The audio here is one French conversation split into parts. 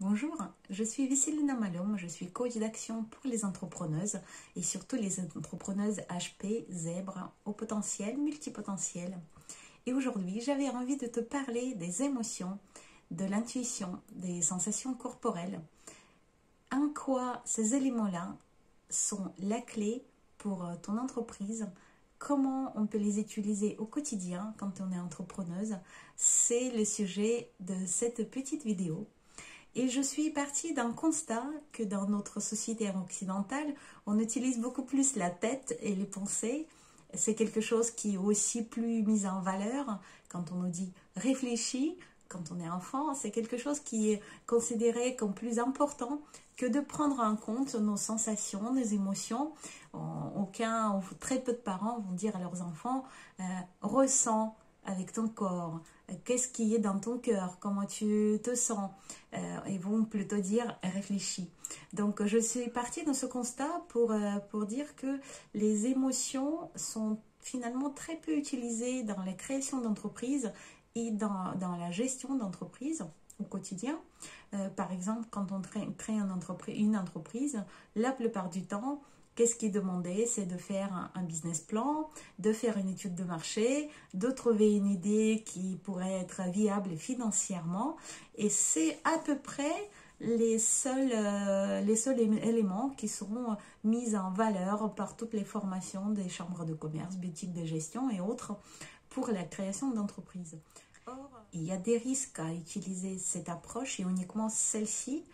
Bonjour, je suis Vesselina Malom, je suis coach d'action pour les entrepreneuses et surtout les entrepreneuses HP, zèbres, au potentiel, multipotentiel. Et aujourd'hui, j'avais envie de te parler des émotions, de l'intuition, des sensations corporelles. En quoi ces éléments-là sont la clé pour ton entreprise, comment on peut les utiliser au quotidien quand on est entrepreneuse, c'est le sujet de cette petite vidéo. Et je suis partie d'un constat que dans notre société occidentale, on utilise beaucoup plus la tête et les pensées. C'est quelque chose qui est aussi plus mis en valeur quand on nous dit réfléchis. Quand on est enfant, c'est quelque chose qui est considéré comme plus important que de prendre en compte nos sensations, nos émotions. Très peu de parents vont dire à leurs enfants ressens avec ton corps, qu'est-ce qui est dans ton cœur, comment tu te sens, ils vont plutôt dire réfléchis. Donc je suis partie de ce constat pour dire que les émotions sont finalement très peu utilisées dans la création d'entreprises et dans la gestion d'entreprise au quotidien. Par exemple, quand on crée une entreprise, la plupart du temps, qu'est-ce qui est demandé? C'est de faire un business plan, de faire une étude de marché, de trouver une idée qui pourrait être viable financièrement. Et c'est à peu près les seuls éléments qui seront mis en valeur par toutes les formations des chambres de commerce, boutiques de gestion et autres pour la création d'entreprises. Or, il y a des risques à utiliser cette approche et uniquement celle-ci.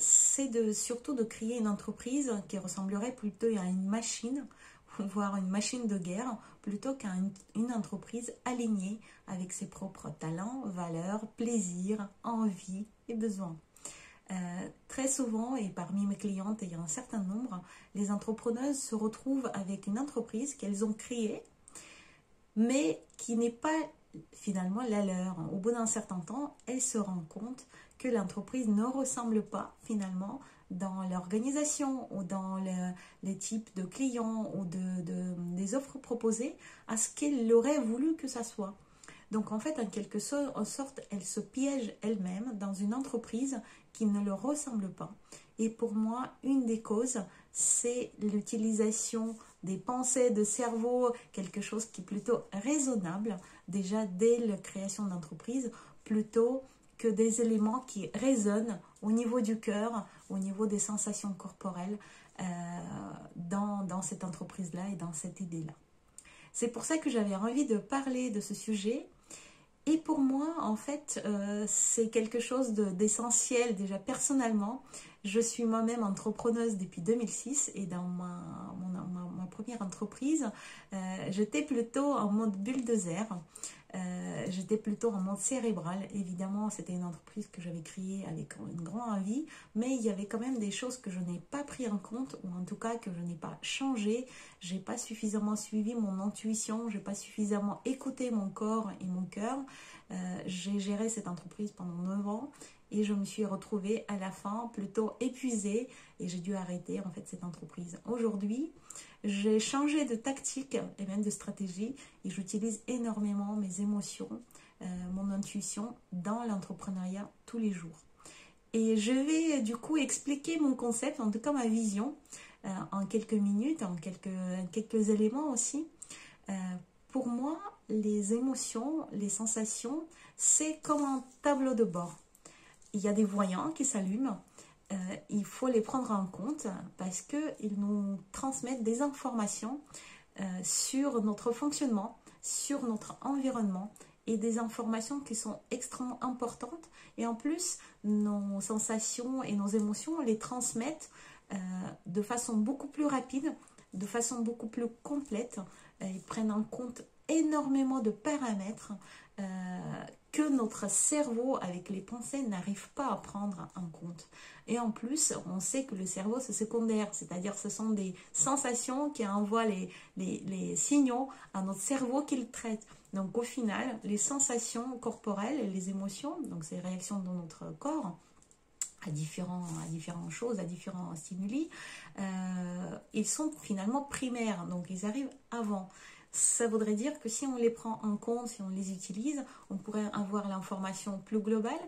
C'est surtout de créer une entreprise qui ressemblerait plutôt à une machine, voire une machine de guerre, plutôt qu'à une entreprise alignée avec ses propres talents, valeurs, plaisirs, envies et besoins. Très souvent, et parmi mes clientes, il y a un certain nombre, les entrepreneuses se retrouvent avec une entreprise qu'elles ont créée, mais qui n'est pas finalement la leur. Au bout d'un certain temps, elles se rendent compte que l'entreprise ne ressemble pas finalement dans l'organisation ou dans les types de clients ou des offres proposées à ce qu'elle aurait voulu que ça soit. Donc en fait, en quelque sorte, elle se piège elle-même dans une entreprise qui ne le ressemble pas. Et pour moi, une des causes, c'est l'utilisation des pensées de cerveau, quelque chose qui est plutôt raisonnable, déjà dès la création d'entreprise, plutôt que des éléments qui résonnent au niveau du cœur, au niveau des sensations corporelles dans cette entreprise-là et dans cette idée-là. C'est pour ça que j'avais envie de parler de ce sujet. Et pour moi, en fait, c'est quelque chose d'essentiel déjà personnellement. Je suis moi-même entrepreneuse depuis 2006 et dans ma première entreprise, j'étais plutôt en mode bulldozer. J'étais plutôt en mode cérébral. Évidemment, c'était une entreprise que j'avais créée avec une grande envie, mais il y avait quand même des choses que je n'ai pas pris en compte, ou en tout cas que je n'ai pas changé. J'ai pas suffisamment suivi mon intuition, j'ai pas suffisamment écouté mon corps et mon cœur. J'ai géré cette entreprise pendant 9 ans et je me suis retrouvée à la fin plutôt épuisée et j'ai dû arrêter en fait cette entreprise. Aujourd'hui, j'ai changé de tactique et même de stratégie et j'utilise énormément mes émotions, mon intuition dans l'entrepreneuriat tous les jours. Et je vais du coup expliquer mon concept, en tout cas ma vision, en quelques minutes, en quelques éléments aussi. Pour moi, les émotions, les sensations, c'est comme un tableau de bord. Il y a des voyants qui s'allument. Il faut les prendre en compte parce qu'ils nous transmettent des informations sur notre fonctionnement, sur notre environnement et des informations qui sont extrêmement importantes. Et en plus, nos sensations et nos émotions, on les transmettent de façon beaucoup plus rapide, de façon beaucoup plus complète. Ils prennent en compte énormément de paramètres que notre cerveau avec les pensées n'arrive pas à prendre en compte. Et en plus, on sait que le cerveau c'est secondaire, c'est-à-dire ce sont des sensations qui envoient les signaux à notre cerveau qu'il traite. Donc au final, les sensations corporelles et les émotions, donc ces réactions dans notre corps, à différentes choses, à différents stimuli, ils sont finalement primaires, donc ils arrivent avant. Ça voudrait dire que si on les prend en compte, si on les utilise, on pourrait avoir l'information plus globale,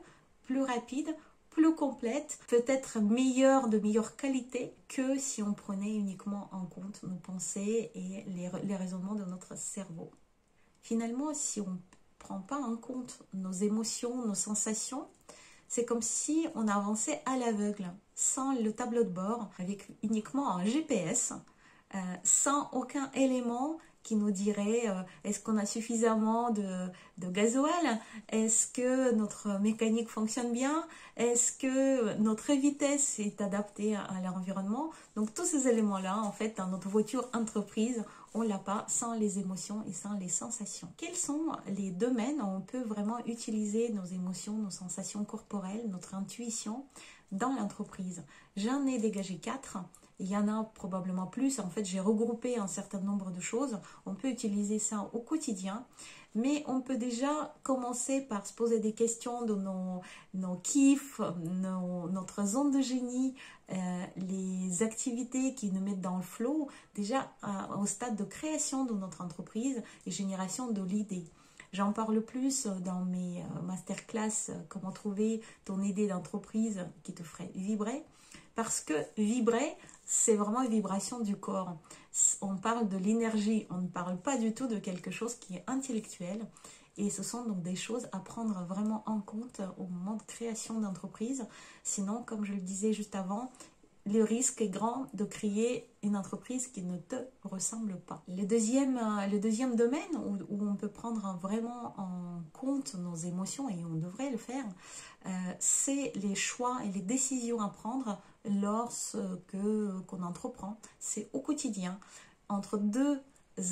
plus rapide, plus complète, peut-être meilleure, de meilleure qualité que si on prenait uniquement en compte nos pensées et les raisonnements de notre cerveau. Finalement, si on ne prend pas en compte nos émotions, nos sensations, c'est comme si on avançait à l'aveugle, sans le tableau de bord, avec uniquement un GPS, sans aucun élément qui nous dirait est-ce qu'on a suffisamment de gasoil, est-ce que notre mécanique fonctionne bien, est-ce que notre vitesse est adaptée à l'environnement. Donc tous ces éléments-là, en fait, dans notre voiture entreprise, on ne l'a pas sans les émotions et sans les sensations. Quels sont les domaines où on peut vraiment utiliser nos émotions, nos sensations corporelles, notre intuition dans l'entreprise? J'en ai dégagé 4. Il y en a probablement plus. En fait, j'ai regroupé un certain nombre de choses. On peut utiliser ça au quotidien. Mais on peut déjà commencer par se poser des questions de nos kiffs, notre zone de génie, les activités qui nous mettent dans le flow, déjà au stade de création de notre entreprise et génération de l'idée. J'en parle plus dans mes masterclass, comment trouver ton idée d'entreprise qui te ferait vibrer. Parce que vibrer, c'est vraiment une vibration du corps. On parle de l'énergie, on ne parle pas du tout de quelque chose qui est intellectuel. Et ce sont donc des choses à prendre vraiment en compte au moment de création d'entreprise. Sinon, comme je le disais juste avant, le risque est grand de créer une entreprise qui ne te ressemble pas. Le deuxième domaine où on peut prendre vraiment en compte nos émotions, et on devrait le faire, c'est les choix et les décisions à prendre qu'on entreprend. C'est au quotidien, entre deux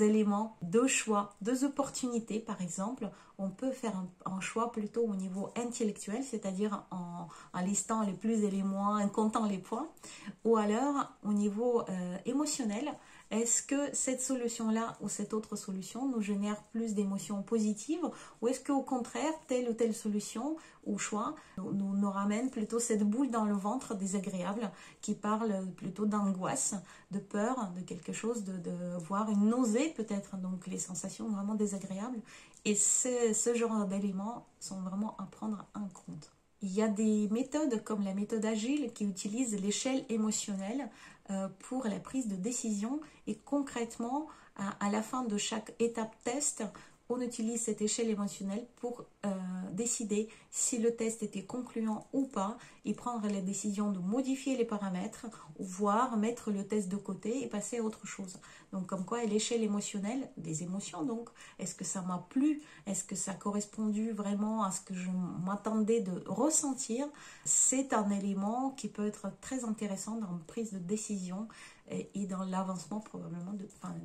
éléments, deux choix, deux opportunités par exemple, on peut faire un choix plutôt au niveau intellectuel, c'est-à-dire en listant les plus et les moins, en comptant les points, ou alors au niveau émotionnel. Est-ce que cette solution-là ou cette autre solution nous génère plus d'émotions positives, ou est-ce qu'au contraire, telle ou telle solution ou choix nous ramène plutôt cette boule dans le ventre désagréable qui parle plutôt d'angoisse, de peur, de quelque chose, de voir une nausée peut-être, donc les sensations vraiment désagréables. Et ce genre d'éléments sont vraiment à prendre en compte. Il y a des méthodes comme la méthode agile qui utilise l'échelle émotionnelle pour la prise de décision, et concrètement à la fin de chaque étape test, on utilise cette échelle émotionnelle pour décider si le test était concluant ou pas et prendre la décision de modifier les paramètres, voire mettre le test de côté et passer à autre chose. Donc comme quoi l'échelle émotionnelle, des émotions donc, est-ce que ça m'a plu, est-ce que ça a correspondu vraiment à ce que je m'attendais de ressentir, c'est un élément qui peut être très intéressant dans la prise de décision et dans l'avancement probablement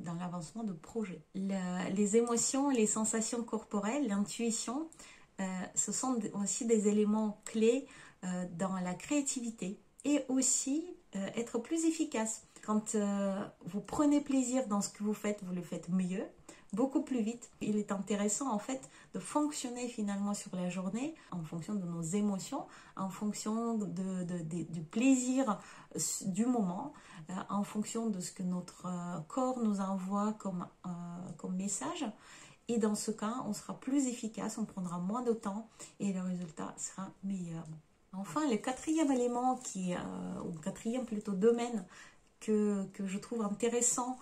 dans l'avancement de projet. Les émotions, les sensations corporelles, l'intuition, ce sont aussi des éléments clés dans la créativité et aussi être plus efficace. Quand vous prenez plaisir dans ce que vous le faites mieux, beaucoup plus vite. Il est intéressant en fait de fonctionner finalement sur la journée en fonction de nos émotions, en fonction du plaisir du moment, en fonction de ce que notre corps nous envoie comme message. Et dans ce cas, on sera plus efficace, on prendra moins de temps et le résultat sera meilleur. Enfin, le quatrième élément ou quatrième plutôt domaine que je trouve intéressant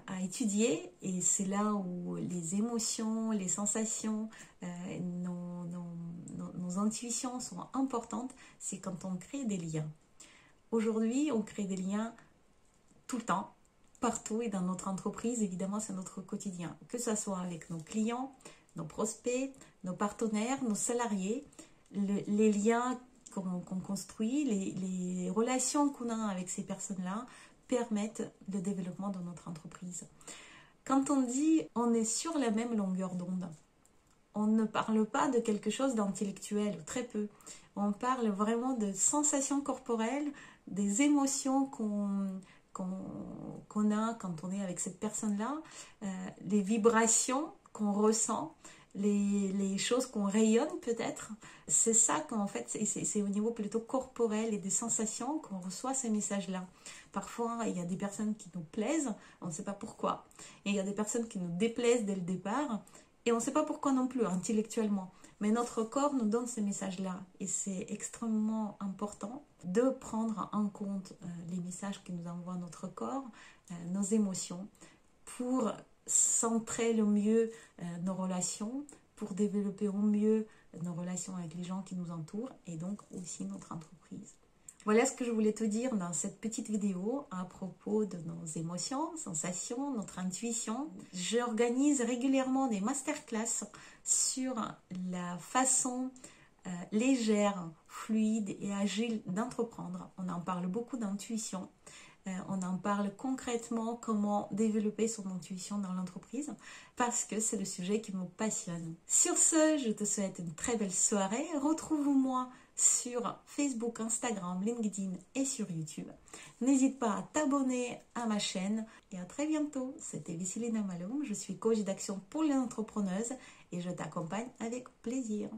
à étudier, et c'est là où les émotions, les sensations, nos intuitions sont importantes, c'est quand on crée des liens. Aujourd'hui, on crée des liens tout le temps, partout et dans notre entreprise, évidemment, c'est notre quotidien. Que ce soit avec nos clients, nos prospects, nos partenaires, nos salariés, les liens qu'on construit, les relations qu'on a avec ces personnes-là permettent le développement de notre entreprise. Quand on dit on est sur la même longueur d'onde, on ne parle pas de quelque chose d'intellectuel, très peu. On parle vraiment de sensations corporelles, des émotions qu'on a quand on est avec cette personne-là, les vibrations qu'on ressent, les choses qu'on rayonne peut-être. C'est ça qu'en fait, c'est au niveau plutôt corporel et des sensations qu'on reçoit ces messages-là. Parfois, il y a des personnes qui nous plaisent, on ne sait pas pourquoi. Et il y a des personnes qui nous déplaisent dès le départ, et on ne sait pas pourquoi non plus, intellectuellement. Mais notre corps nous donne ces messages-là et c'est extrêmement important de prendre en compte les messages que nous envoie notre corps, nos émotions, pour centrer le mieux nos relations, pour développer au mieux nos relations avec les gens qui nous entourent et donc aussi notre entreprise. Voilà ce que je voulais te dire dans cette petite vidéo à propos de nos émotions, sensations, notre intuition. J'organise régulièrement des masterclass sur la façon légère, fluide et agile d'entreprendre. On en parle beaucoup d'intuition. On en parle concrètement comment développer son intuition dans l'entreprise parce que c'est le sujet qui me passionne. Sur ce, je te souhaite une très belle soirée. Retrouve-moi sur Facebook, Instagram, LinkedIn et sur YouTube. N'hésite pas à t'abonner à ma chaîne et à très bientôt. C'était Vesselina Maloum, je suis coach d'action pour les entrepreneuses et je t'accompagne avec plaisir.